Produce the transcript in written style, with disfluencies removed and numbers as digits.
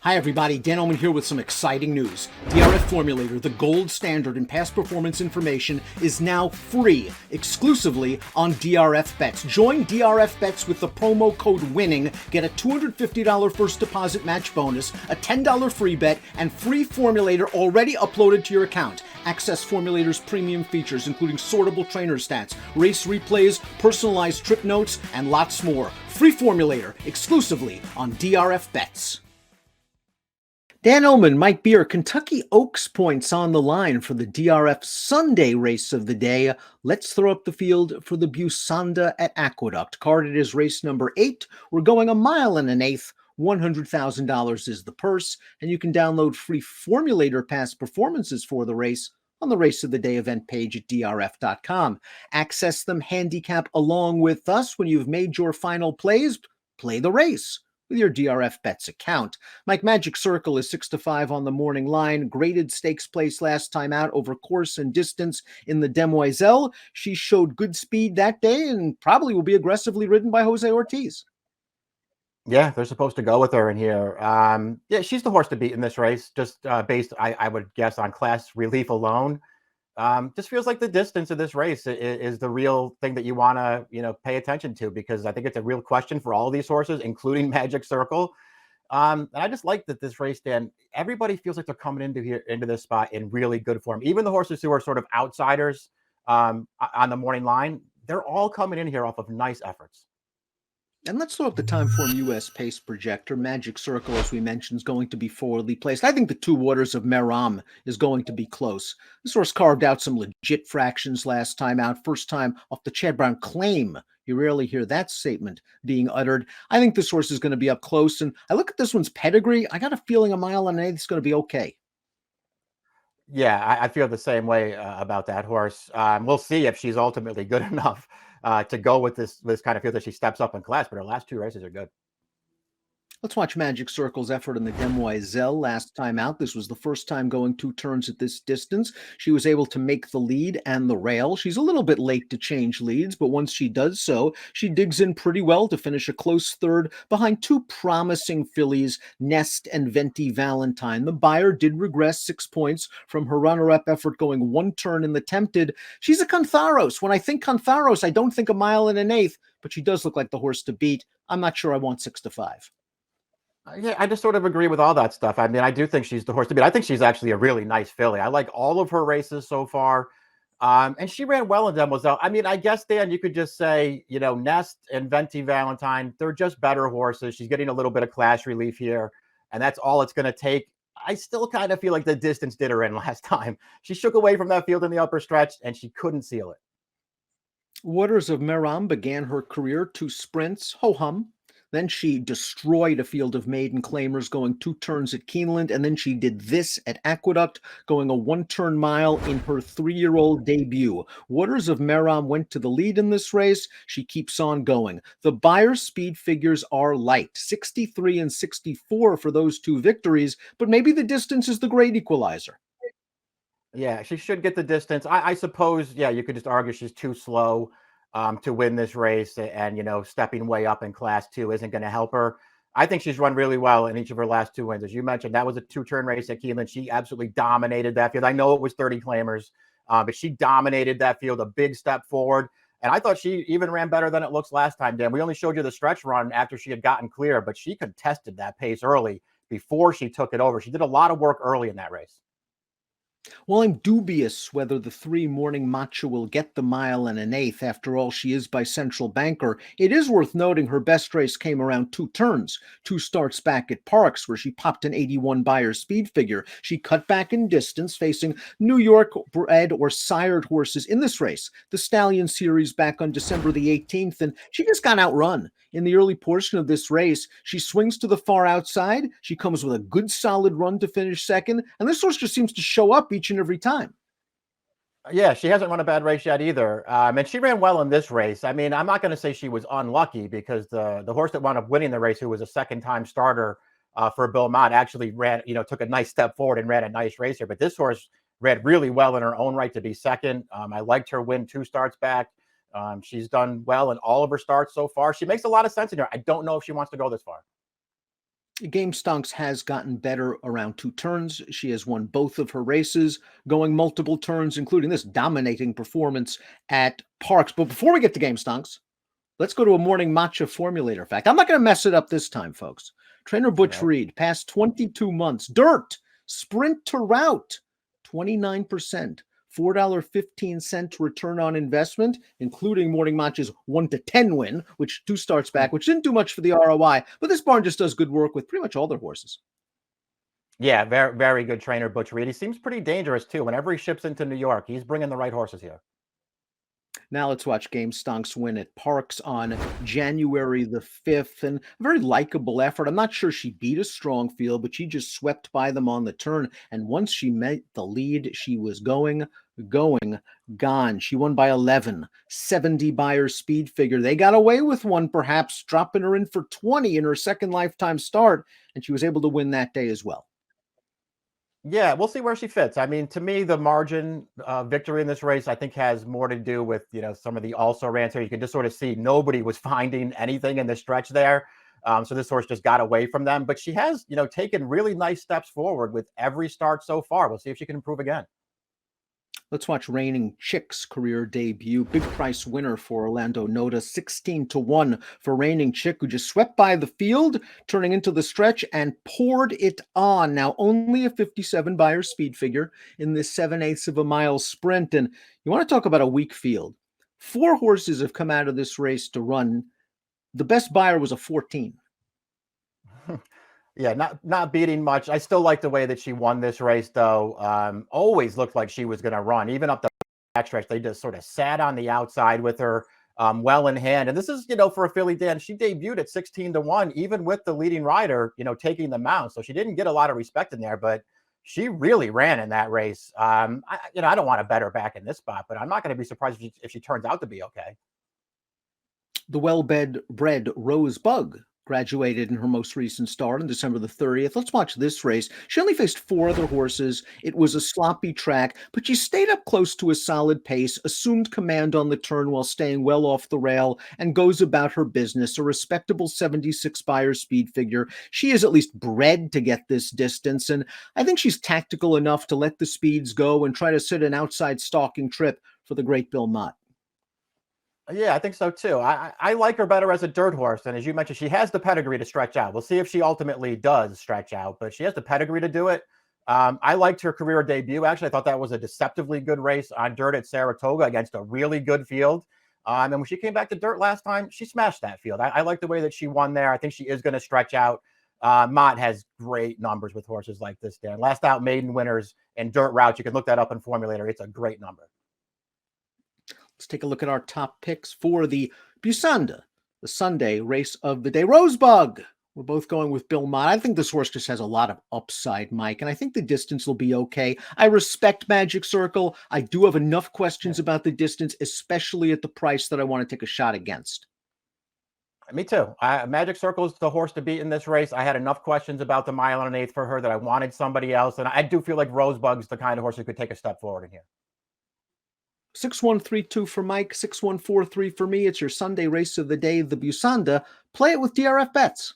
Hi everybody, Dan Illman here with some exciting news. DRF Formulator, the gold standard in past performance information, is now free, exclusively on DRF Bets. Join DRF Bets with the promo code WINNING, get a $250 first deposit match bonus, a $10 free bet, and free Formulator already uploaded to your account. Access Formulator's premium features, including sortable trainer stats, race replays, personalized trip notes, and lots more. Free Formulator, exclusively on DRF Bets. Dan Illman, Mike Beer, Kentucky Oaks points on the line for the DRF Sunday race of the day. Let's throw up the field for the Busanda at Aqueduct. Carded as race number 8. We're going 1 1/8 miles. $100,000 is the purse, and you can download free Formulator past performances for the race on the Race of the Day event page at DRF.com. Access them handicap along with us when you've made your final plays. Play the race with your DRF Bets account. Mike Magic Circle is 6-5 on the morning line. Graded stakes place last time out over course and distance in the Demoiselle. She showed good speed that day and probably will be aggressively ridden by Jose Ortiz. Yeah, they're supposed to go with her in here. Yeah, she's the horse to beat in this race, just based, I would guess, on class relief alone. Just feels like the distance of this race is the real thing that you want to, pay attention to, because I think it's a real question for all of these horses, including Magic Circle. And I just like that this race, Dan, everybody feels like they're coming into this spot in really good form. Even the horses who are sort of outsiders on the morning line, they're all coming in here off of nice efforts. And let's throw up the Timeform US Pace Projector. Magic Circle, as we mentioned, is going to be forwardly placed. I think the Two Waters of Merom is going to be close. This horse carved out some legit fractions last time out. First time off the Chad Brown claim. You rarely hear that statement being uttered. I think this horse is going to be up close. And I look at this one's pedigree. I got a feeling 1 1/8 is going to be okay. Yeah, I feel the same way about that horse. We'll see if she's ultimately good enough to go with this kind of field that she steps up in class. But her last 2 races are good. Let's watch Magic Circle's effort in the Demoiselle last time out. This was the first time going 2 turns at this distance. She was able to make the lead and the rail. She's a little bit late to change leads, but once she does so, she digs in pretty well to finish a close third behind 2 promising fillies, Nest and Venti Valentine. The buyer did regress 6 points from her runner-up effort going 1 turn in the Tempted. She's a Cantharos. When I think Cantharos, I don't think 1 1/8 miles, but she does look like the horse to beat. I'm not sure I want 6-5. Yeah, I just sort of agree with all that stuff. I mean, I do think she's the horse to beat. I think she's actually a really nice filly. I like all of her races so far. And she ran well in Demoiselle. I mean, I guess, Dan, you could just say, Nest and Venti Valentine, they're just better horses. She's getting a little bit of class relief here, and that's all it's going to take. I still kind of feel like the distance did her in last time. She shook away from that field in the upper stretch, and she couldn't seal it. Waters of Merom began her career 2 sprints, ho-hum. Then she destroyed a field of maiden claimers going 2 turns at Keeneland, and then she did this at Aqueduct, going a 1-turn mile in her 3-year-old debut. Waters of Merom went to the lead in this race. She keeps on going. The buyer's speed figures are light, 63 and 64 for those 2 victories, but maybe the distance is the great equalizer. Yeah, she should get the distance. I suppose, yeah, you could just argue she's too slow to win this race, and stepping way up in class 2 isn't going to help her. I think she's run really well in each of her last 2 wins. As you mentioned, that was a 2-turn race at Keeneland. She absolutely dominated that field. I know it was 30 claimers, but she dominated that field, a big step forward. And I thought she even ran better than it looks last time, Dan. We only showed you the stretch run after she had gotten clear, but she contested that pace early before she took it over. She did a lot of work early in that race. Well, I'm dubious whether the 3 morning Matcha will get the 1 1/8 miles. After all, she is by Central Banker. It is worth noting her best race came around 2 turns, 2 starts back at Parks, where she popped an 81 buyer speed figure. She cut back in distance, facing New York bred or sired horses in this race. The Stallion Series back on December the 18th, and she just got outrun. In the early portion of this race, she swings to the far outside. She comes with a good solid run to finish second, and this horse just seems to show up each and every time. Yeah, she hasn't run a bad race yet either. And she ran well in this race. I mean, I'm not going to say she was unlucky, because the horse that wound up winning the race, who was a second-time starter for Bill Mott, actually ran, took a nice step forward and ran a nice race here. But this horse ran really well in her own right to be second. I liked her win 2 starts back. She's done well in all of her starts so far. She makes a lot of sense in here. I don't know if she wants to go this far. Game Stunks has gotten better around 2 turns. She has won both of her races, going multiple turns, including this dominating performance at Parks. But before we get to Game Stunks, let's go to a morning matcha formulator fact. I'm not going to mess it up this time, folks. Trainer Butch Right. Reed, past 22 months, dirt, sprint to route, 29%, $4.15 return on investment, including morning matcha's 1-10 win, which 2 starts back, which didn't do much for the ROI, but this barn just does good work with pretty much all their horses. Yeah, very, very good trainer, Butch Reed. He seems pretty dangerous too. Whenever he ships into New York, he's bringing the right horses here. Now let's watch Game Stunks win at Parks on January the 5th. And a very likable effort. I'm not sure she beat a strong field, but she just swept by them on the turn. And once she met the lead, she was going, gone. She won by 11, 70 Beyer speed figure. They got away with one, perhaps dropping her in for 20 in her second lifetime start. And she was able to win that day as well. Yeah, we'll see where she fits. I mean, to me, the margin victory in this race, I think, has more to do with, some of the also rans here. You can just sort of see nobody was finding anything in the stretch there. So this horse just got away from them. But she has, taken really nice steps forward with every start so far. We'll see if she can improve again. Let's watch Reigning Chick's career debut. Big price winner for Orlando Noda, 16-1 for Reigning Chick, who just swept by the field, turning into the stretch and poured it on. Now, only a 57 Beyer speed figure in this 7/8 of a mile sprint. And you want to talk about a weak field. 4 horses have come out of this race to run. The best Beyer was a 14. Yeah, not beating much. I still like the way that she won this race, though. Always looked like she was going to run, even up the backstretch. They just sort of sat on the outside with her well in hand. And this is, for a filly, Dan, she debuted at 16-1, even with the leading rider, taking the mount. So she didn't get a lot of respect in there, but she really ran in that race. I don't want to bet her back in this spot, but I'm not going to be surprised if she turns out to be okay. The well-bred Rosebug graduated in her most recent start on December the 30th. Let's watch this race. She only faced 4 other horses. It was a sloppy track, but she stayed up close to a solid pace, assumed command on the turn while staying well off the rail, and goes about her business. A respectable 76 Beyer speed figure. She is at least bred to get this distance, and I think she's tactical enough to let the speeds go and try to sit an outside stalking trip for the great Bill Mott. Yeah, I think so too. I like her better as a dirt horse. And as you mentioned, she has the pedigree to stretch out. We'll see if she ultimately does stretch out, but she has the pedigree to do it. I liked her career debut. Actually, I thought that was a deceptively good race on dirt at Saratoga against a really good field. And when she came back to dirt last time, she smashed that field. I like the way that she won there. I think she is going to stretch out. Mott has great numbers with horses like this, Dan. Last out maiden winners in dirt routes. You can look that up in Formulator. It's a great number. Let's take a look at our top picks for the Busanda, the Sunday race of the day. Rosebug. We're both going with Bill Mott. I think this horse just has a lot of upside, Mike, and I think the distance will be okay. I respect Magic Circle. I do have enough questions about the distance, especially at the price that I want to take a shot against. Me too. Magic Circle is the horse to beat in this race. I had enough questions about the mile and an eighth for her that I wanted somebody else, and I do feel like Rosebug's the kind of horse who could take a step forward in here. 6132 for Mike, 6143 for me. It's your Sunday race of the day, the Busanda. Play it with DRF Bets.